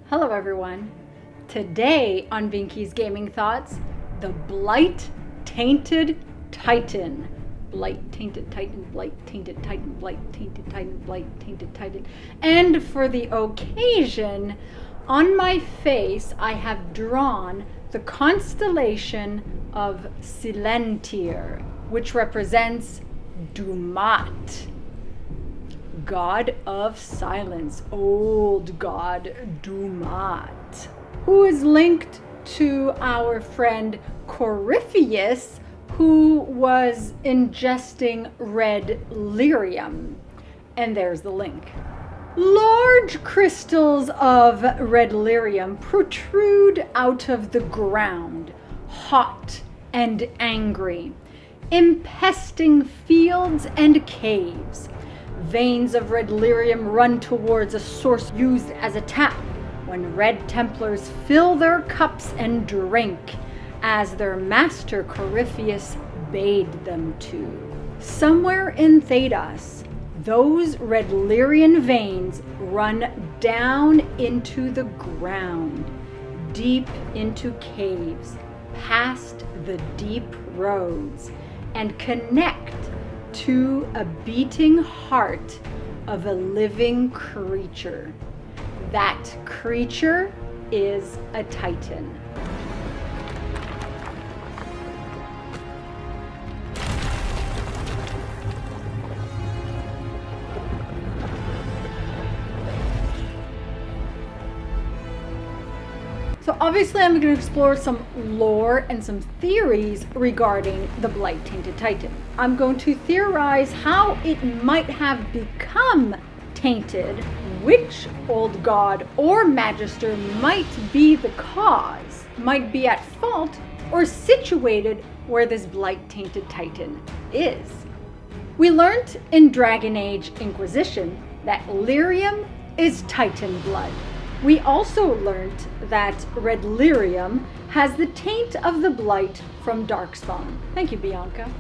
Hello everyone. Today on Binky's Gaming Thoughts, the Blight Tainted Titan. Blight Tainted Titan, Blight Tainted Titan, Blight Tainted Titan, Blight Tainted Titan. And for the occasion, on my face I have drawn the constellation of Silentir, which represents Dumat, God of Silence, old god Dumat, who is linked to our friend Corypheus, who was ingesting red lyrium. And there's the link. Large crystals of red lyrium protrude out of the ground, hot and angry, impesting fields and caves. Veins of red lyrium run towards a source used as a tap when Red Templars fill their cups and drink, as their master Corypheus bade them to. Somewhere in Thedas, those red lyrium veins run down into the ground, deep into caves, past the deep roads, and connect to a beating heart of a living creature. That creature is a Titan. So obviously I'm going to explore some lore and some theories regarding the Blight Tainted Titan. I'm going to theorize how it might have become tainted, which old god or magister might be the cause, might be at fault, or situated where this Blight Tainted Titan is. We learned in Dragon Age Inquisition that lyrium is Titan blood. We also learned that red lyrium has the taint of the blight from Darkspawn. Thank you, Bianca,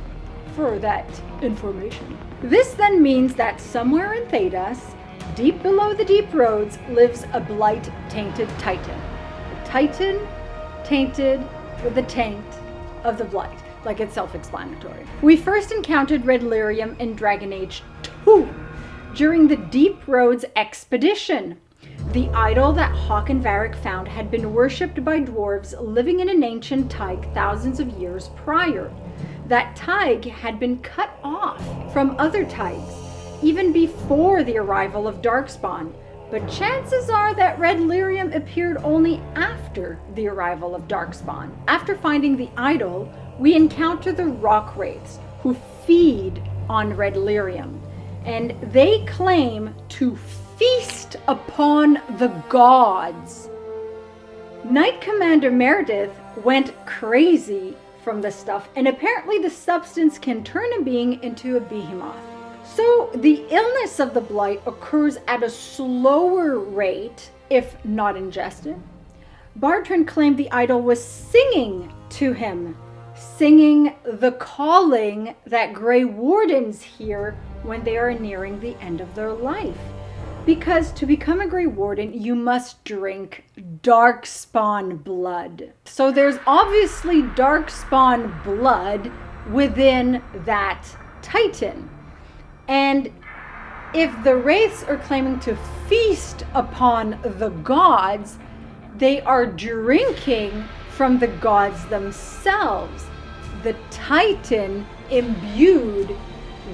for that information. This then means that somewhere in Thedas, deep below the deep roads, lives a Blight Tainted Titan. A Titan tainted with the taint of the blight. Like, it's self-explanatory. We first encountered red lyrium in Dragon Age 2 during the Deep Roads expedition. The idol that Hawk and Varric found had been worshipped by dwarves living in an ancient Taig thousands of years prior. That Taig had been cut off from other Taigs even before the arrival of Darkspawn, but chances are that red lyrium appeared only after the arrival of Darkspawn. After finding the idol, we encounter the rock wraiths who feed on red lyrium, and they claim to feast upon the gods. Knight Commander Meredith went crazy from the stuff, and apparently the substance can turn a being into a behemoth. So the illness of the blight occurs at a slower rate if not ingested. Bartrand claimed the idol was singing to him, singing the calling that Grey Wardens hear when they are nearing the end of their life. Because to become a Grey Warden, you must drink Darkspawn blood. So there's obviously Darkspawn blood within that Titan. And if the Wraiths are claiming to feast upon the gods, they are drinking from the gods themselves. The Titan imbued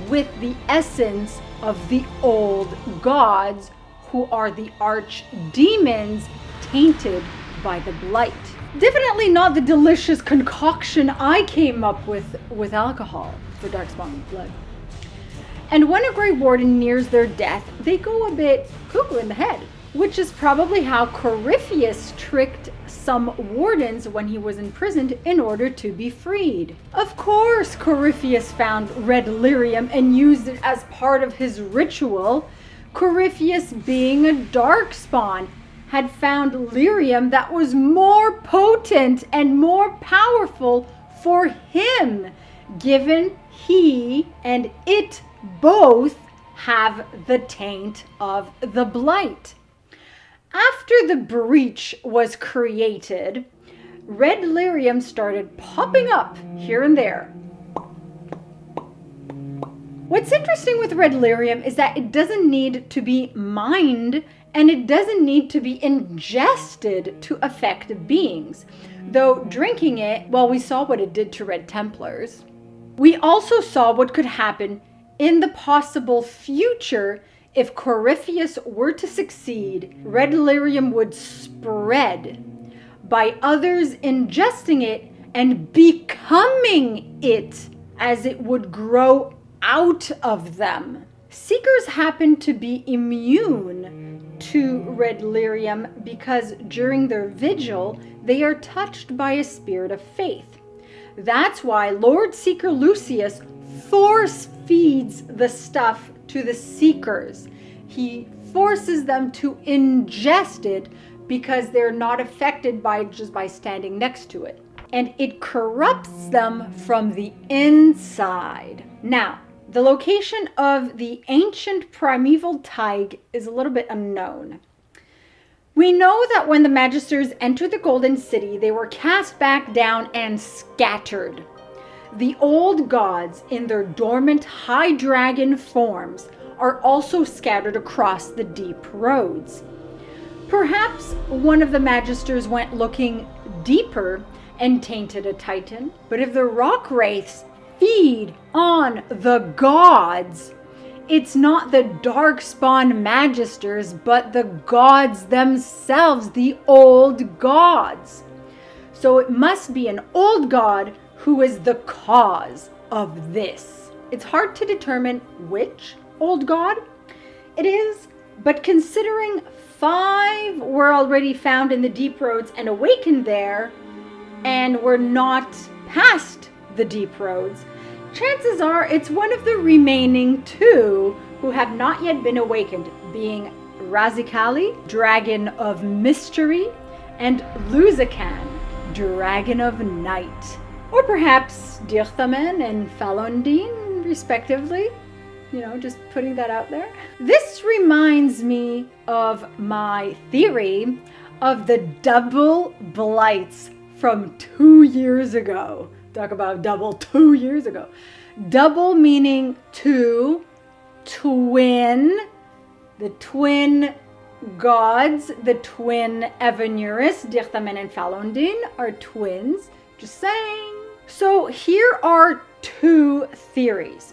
with the essence of the old gods, who are the archdemons tainted by the blight. Definitely not the delicious concoction I came up with alcohol for Darkspawn blood. And when a Grey Warden nears their death, they go a bit cuckoo in the head, which is probably how Corypheus tricked some wardens when he was imprisoned in order to be freed. Of course, Corypheus found red lyrium and used it as part of his ritual. Corypheus, being a Darkspawn, had found lyrium that was more potent and more powerful for him, given he and it both have the taint of the blight. After the breach was created, red lyrium started popping up here and there. What's interesting with red lyrium is that it doesn't need to be mined and it doesn't need to be ingested to affect beings. Though drinking it, well, we saw what it did to Red Templars. We also saw what could happen in the possible future if Corypheus were to succeed. Red lyrium would spread by others ingesting it and becoming it as it would grow out of them. Seekers happen to be immune to red lyrium because during their vigil, they are touched by a spirit of faith. That's why Lord Seeker Lucius force feeds the stuff to the seekers. He forces them to ingest it because they're not affected by just by standing next to it. And it corrupts them from the inside. Now, the location of the ancient primeval Tig is a little bit unknown. We know that when the Magisters entered the Golden City, they were cast back down and scattered. The old gods in their dormant high dragon forms are also scattered across the deep roads. Perhaps one of the Magisters went looking deeper and tainted a Titan, but if the rock wraiths feed on the gods, it's not the darkspawn Magisters, but the gods themselves, the old gods. So it must be an old god who is the cause of this. It's hard to determine which old god it is, but considering 5 were already found in the deep roads and awakened there, and were not past the deep roads, chances are it's one of the remaining 2 who have not yet been awakened, being Razikali, Dragon of Mystery, and Luzakan, Dragon of Night. Or perhaps Dirthamen and Falondine, respectively. You know, just putting that out there. This reminds me of my theory of the double blights from 2 years ago. Talk about double 2 years ago. Double meaning 2, twin, the twin gods, the twin Evanurus, Dirthamen and Falondine are twins. Just saying. So here are 2 theories.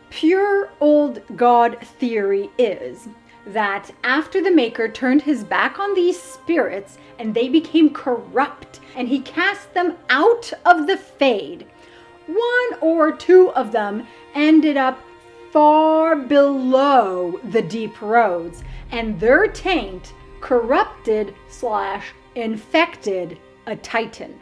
Pure old god theory is that after the Maker turned his back on these spirits and they became corrupt and he cast them out of the Fade, 1 or 2 of them ended up far below the deep roads and their taint corrupted/infected a Titan.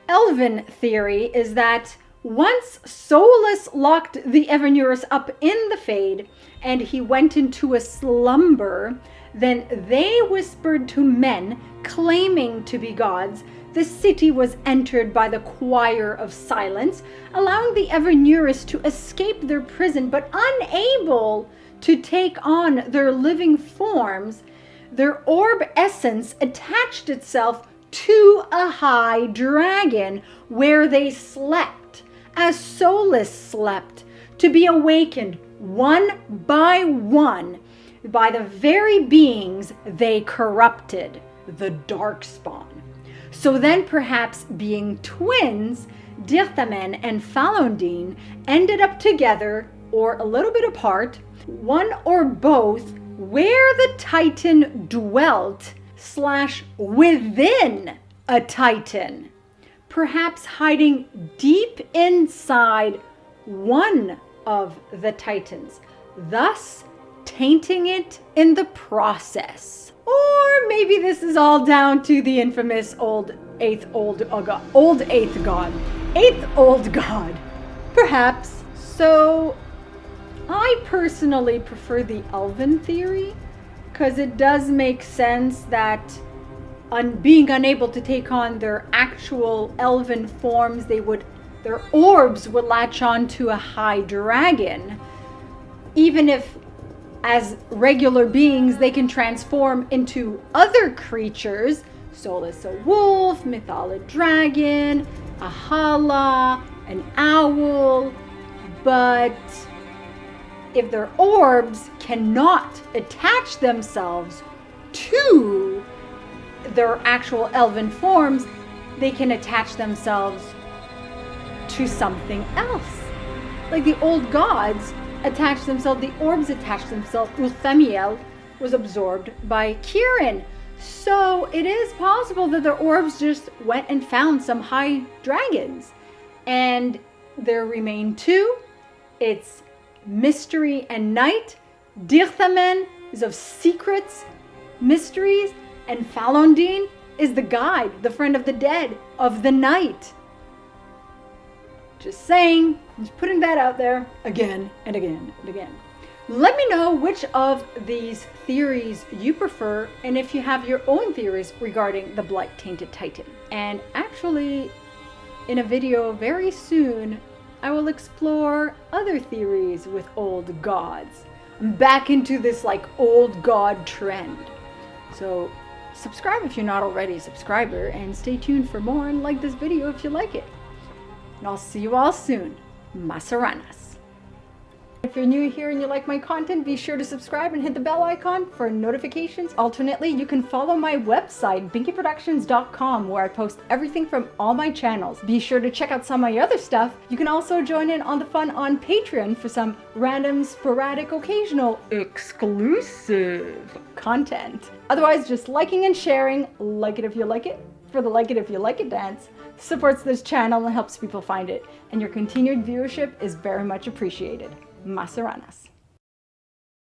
Elven theory is that once Solus locked the Evanurus up in the Fade and he went into a slumber, then they whispered to men claiming to be gods. The city was entered by the Choir of Silence, allowing the Evanurus to escape their prison, but unable to take on their living forms. Their orb essence attached itself to a high dragon where they slept, as Solus slept, to be awakened one by one by the very beings they corrupted, the Darkspawn. So then perhaps being twins, Dirthamen and Falondine ended up together or a little bit apart, one or both, where the Titan dwelt/within a Titan, perhaps hiding deep inside one of the Titans, thus tainting it in the process. Or maybe this is all down to the infamous eighth old god. Perhaps. So I personally prefer the Elven theory because it does make sense that being unable to take on their actual elven forms, their orbs would latch on to a high dragon. Even if as regular beings, they can transform into other creatures. Soulless a wolf, Mythal a dragon, a hala, an owl. But if their orbs cannot attach themselves to their actual elven forms, they can attach themselves to something else. Like the old gods attached themselves, the orbs attached themselves. Ulthamiel was absorbed by Kirin. So it is possible that their orbs just went and found some high dragons. And there remain two. It's mystery and night. Dirthamen is of secrets, mysteries, and Falondine is the guide, the friend of the dead, of the night. Just saying, just putting that out there again and again and again. Let me know which of these theories you prefer, and if you have your own theories regarding the Blight Tainted Titan. And actually, in a video very soon, I will explore other theories with old gods. I'm back into this like old god trend. So subscribe if you're not already a subscriber, and stay tuned for more, and like this video if you like it. And I'll see you all soon. Masaranas. If you're new here and you like my content, be sure to subscribe and hit the bell icon for notifications. Alternately, you can follow my website, binkyproductions.com, where I post everything from all my channels. Be sure to check out some of my other stuff. You can also join in on the fun on Patreon for some random, sporadic, occasional, exclusive content. Otherwise, just liking and sharing, like it if you like it, for the like it if you like it dance, supports this channel and helps people find it. And your continued viewership is very much appreciated. Masaranas.